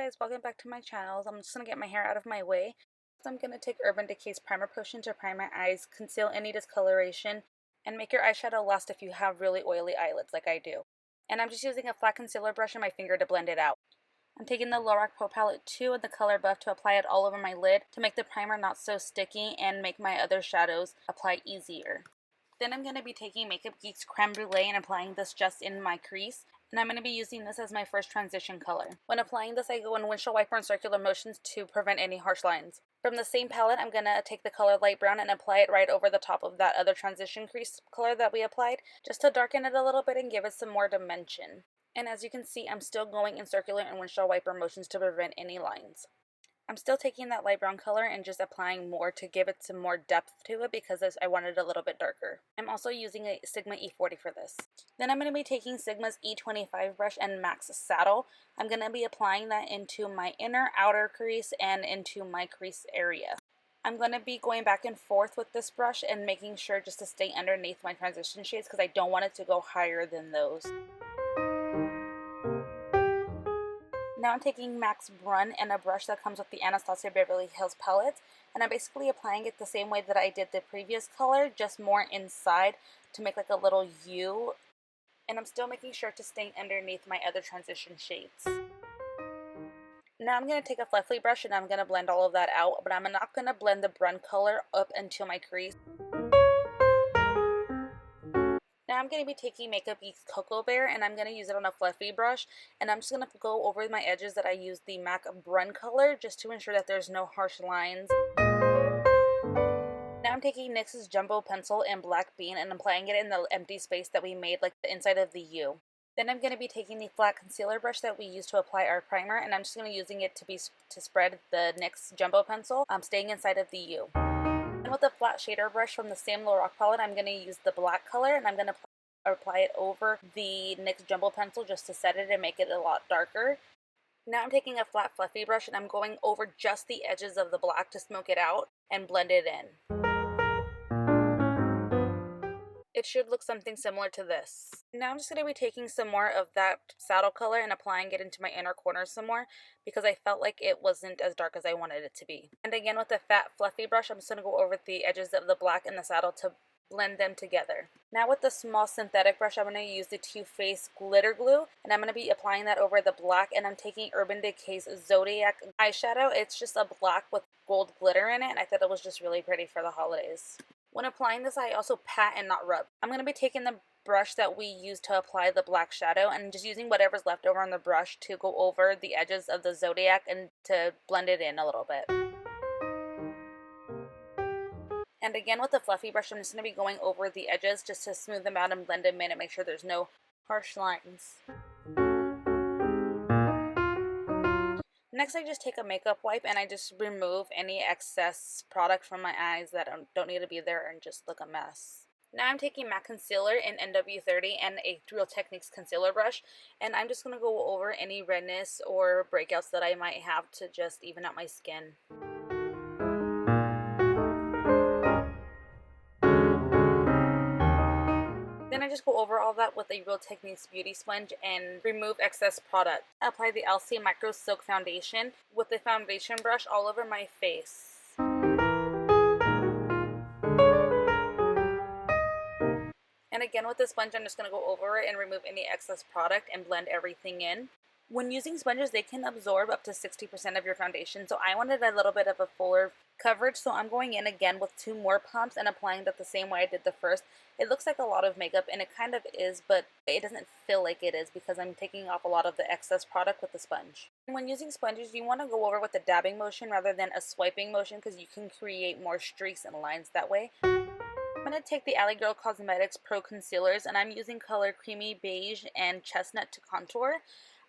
guys, welcome back to my channel. I'm just going to get my hair out of my way. So I'm going to take Urban Decay's Primer Potion to prime my eyes, conceal any discoloration, and make your eyeshadow last if you have really oily eyelids like I do. And I'm just using a flat concealer brush and my finger to blend it out. I'm taking the Lorac Pro Palette 2 and the Color Buff to apply it all over my lid to make the primer not so sticky and make my other shadows apply easier. Then I'm going to be taking Makeup Geek's Crème Brulee and applying this just in my crease. And I'm going to be using this as my first transition color. When applying this, I go in windshield wiper and circular motions to prevent any harsh lines. From the same palette, I'm going to take the color Light Brown and apply it right over the top of that other transition crease color that we applied, just to darken it a little bit and give it some more dimension. And as you can see, I'm still going in circular and windshield wiper motions to prevent any lines. I'm still taking that light brown color and just applying more to give it some more depth to it because I wanted it a little bit darker. I'm also using a Sigma E40 for this. Then I'm going to be taking Sigma's E25 brush and Max Saddle. I'm going to be applying that into my inner outer crease and into my crease area. I'm going to be going back and forth with this brush and making sure just to stay underneath my transition shades because I don't want it to go higher than those. Now I'm taking Max Brun and a brush that comes with the Anastasia Beverly Hills palette, and I'm basically applying it the same way that I did the previous color, just more inside to make like a little U, and I'm still making sure to stay underneath my other transition shades. Now I'm going to take a fluffy brush and I'm going to blend all of that out, but I'm not going to blend the Brun color up into my crease. Now I'm going to be taking Makeup Geek's Cocoa Bear and I'm going to use it on a fluffy brush, and I'm just going to go over my edges that I used the MAC Brun color just to ensure that there's no harsh lines. Now I'm taking NYX's Jumbo Pencil in Black Bean and applying it in the empty space that we made, like the inside of the U. Then I'm going to be taking the flat concealer brush that we used to apply our primer, and I'm just going to be using it to spread the NYX Jumbo Pencil, staying inside of the U. And with a flat shader brush from the same Lorac palette, I'm going to use the black color and I'm going to apply it over the NYX Jumbo Pencil just to set it and make it a lot darker. Now I'm taking a flat fluffy brush and I'm going over just the edges of the black to smoke it out and blend it in. It should look something similar to this. Now I'm just going to be taking some more of that saddle color and applying it into my inner corner some more because I felt like it wasn't as dark as I wanted it to be. And again with the fat fluffy brush, I'm just going to go over the edges of the black and the saddle to blend them together. Now with the small synthetic brush, I'm going to use the Too Faced glitter glue and I'm going to be applying that over the black, and I'm taking Urban Decay's Zodiac eyeshadow. It's just a black with gold glitter in it, and I thought it was just really pretty for the holidays. When applying this, I also pat and not rub. I'm going to be taking the brush that we used to apply the black shadow and just using whatever's left over on the brush to go over the edges of the Zodiac and to blend it in a little bit. And again with the fluffy brush, I'm just going to be going over the edges just to smooth them out and blend them in and make sure there's no harsh lines. Next, I just take a makeup wipe and I just remove any excess product from my eyes that don't need to be there and just look a mess. Now I'm taking MAC Concealer in NW30 and a Real Techniques concealer brush, and I'm just going to go over any redness or breakouts that I might have to just even out my skin. Then I just go over all that with a Real Techniques beauty sponge and remove excess product. I apply the Elcie Micro Silk Foundation with the foundation brush all over my face. And again with the sponge, I'm just going to go over it and remove any excess product and blend everything in. When using sponges, they can absorb up to 60% of your foundation, so I wanted a little bit of a fuller coverage, so I'm going in again with 2 more pumps and applying that the same way I did the first. It looks like a lot of makeup, and it kind of is, but it doesn't feel like it is because I'm taking off a lot of the excess product with the sponge. When using sponges, you want to go over with a dabbing motion rather than a swiping motion because you can create more streaks and lines that way. I'm going to take the Alley Girl Cosmetics Pro Concealers, and I'm using color Creamy Beige and Chestnut to contour.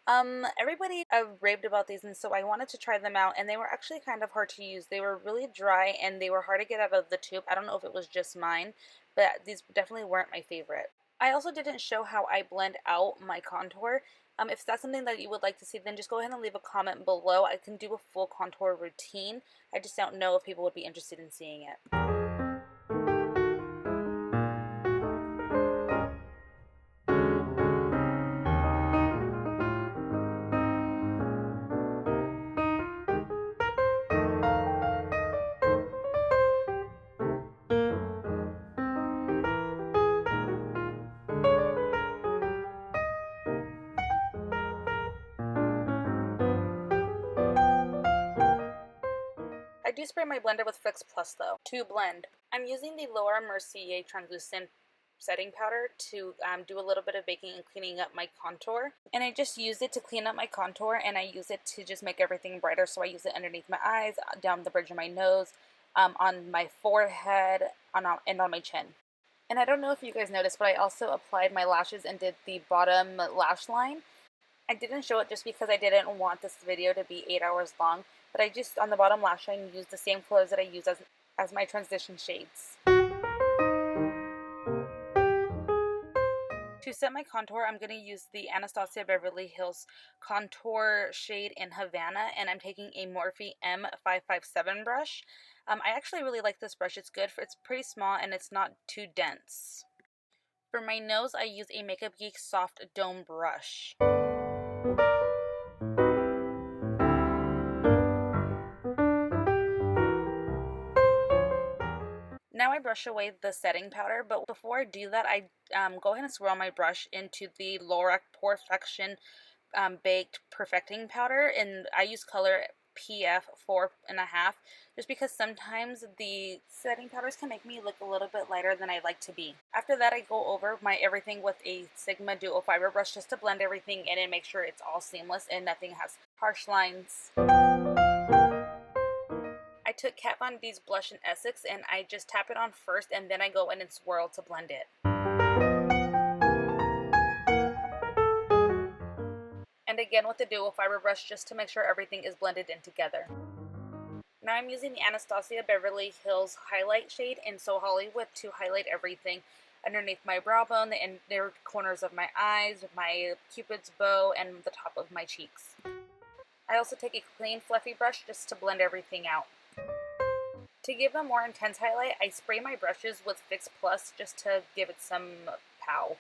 Everybody raved about these, and so I wanted to try them out, and they were actually kind of hard to use. They were really dry and they were hard to get out of the tube. I don't know if it was just mine, but these definitely weren't my favorite. I also didn't show how I blend out my contour. If that's something that you would like to see, then just go ahead and leave a comment below. I can do a full contour routine. I just don't know if people would be interested in seeing it. do spray my blender with Fix Plus though, to blend. I'm using the Lorac Mercier translucent setting powder to do a little bit of baking and cleaning up my contour. And I just use it to clean up my contour, and I use it to just make everything brighter. So I use it underneath my eyes, down the bridge of my nose, on my forehead, and on my chin. And I don't know if you guys noticed, but I also applied my lashes and did the bottom lash line. I didn't show it just because I didn't want this video to be 8 hours long, but I just, on the bottom lash line, used the same colors that I use as my transition shades. To set my contour, I'm going to use the Anastasia Beverly Hills contour shade in Havana, and I'm taking a Morphe M557 brush. I actually really like this brush. It's good. It's pretty small and it's not too dense. For my nose, I use a Makeup Geek soft dome brush. Now I brush away the setting powder, but before I do that, I go ahead and swirl my brush into the Lorac Porefection Baked Perfecting Powder, and I use color PF 4.5, just because sometimes the setting powders can make me look a little bit lighter than I like to be. After that, I go over my everything with a Sigma Duo Fiber brush just to blend everything in and make sure it's all seamless and nothing has harsh lines. I took Kat Von D's blush in Essex, and I just tap it on first, and then I go in and swirl to blend it. And again with the Duo Fiber brush just to make sure everything is blended in together. Now I'm using the Anastasia Beverly Hills highlight shade in So Hollywood to highlight everything underneath my brow bone, the inner corners of my eyes, my cupid's bow, and the top of my cheeks. I also take a clean fluffy brush just to blend everything out. To give a more intense highlight, I spray my brushes with Fix Plus just to give it some pow.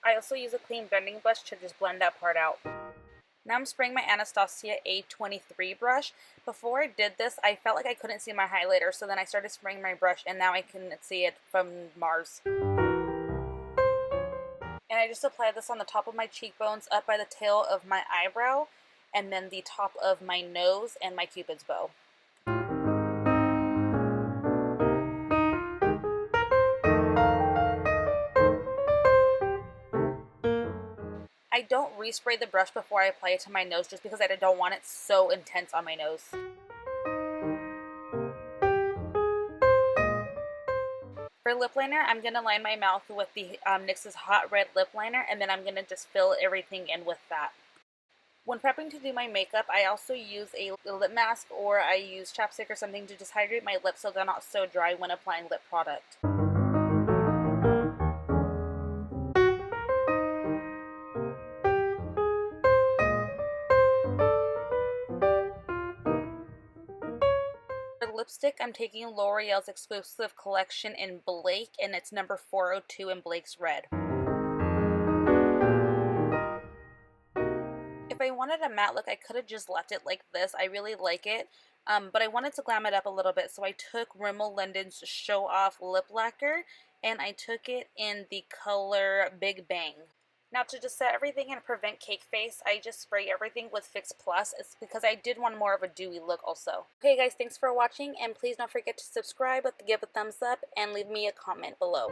I also use a clean blending brush to just blend that part out. Now I'm spraying my Anastasia A23 brush. Before I did this, I felt like I couldn't see my highlighter, so then I started spraying my brush, and now I can see it from Mars. And I just apply this on the top of my cheekbones, up by the tail of my eyebrow, and then the top of my nose and my cupid's bow. I don't respray the brush before I apply it to my nose just because I don't want it so intense on my nose. For lip liner, I'm going to line my mouth with the NYX's Hot Red Lip Liner, and then I'm going to just fill everything in with that. When prepping to do my makeup, I also use a lip mask, or I use chapstick or something to just hydrate my lips so they're not so dry when applying lip product. For lipstick, I'm taking L'Oreal's exclusive collection in Blake, and it's number 402 in Blake's Red. If I wanted a matte look, I could have just left it like this. I really like it, but I wanted to glam it up a little bit, so I took Rimmel London's Show Off Lip Lacquer, and I took it in the color Big Bang. Now to just set everything and prevent cake face, I just spray everything with Fix Plus. It's because I did want more of a dewy look also. Okay guys, thanks for watching, and please don't forget to subscribe, give a thumbs up, and leave me a comment below.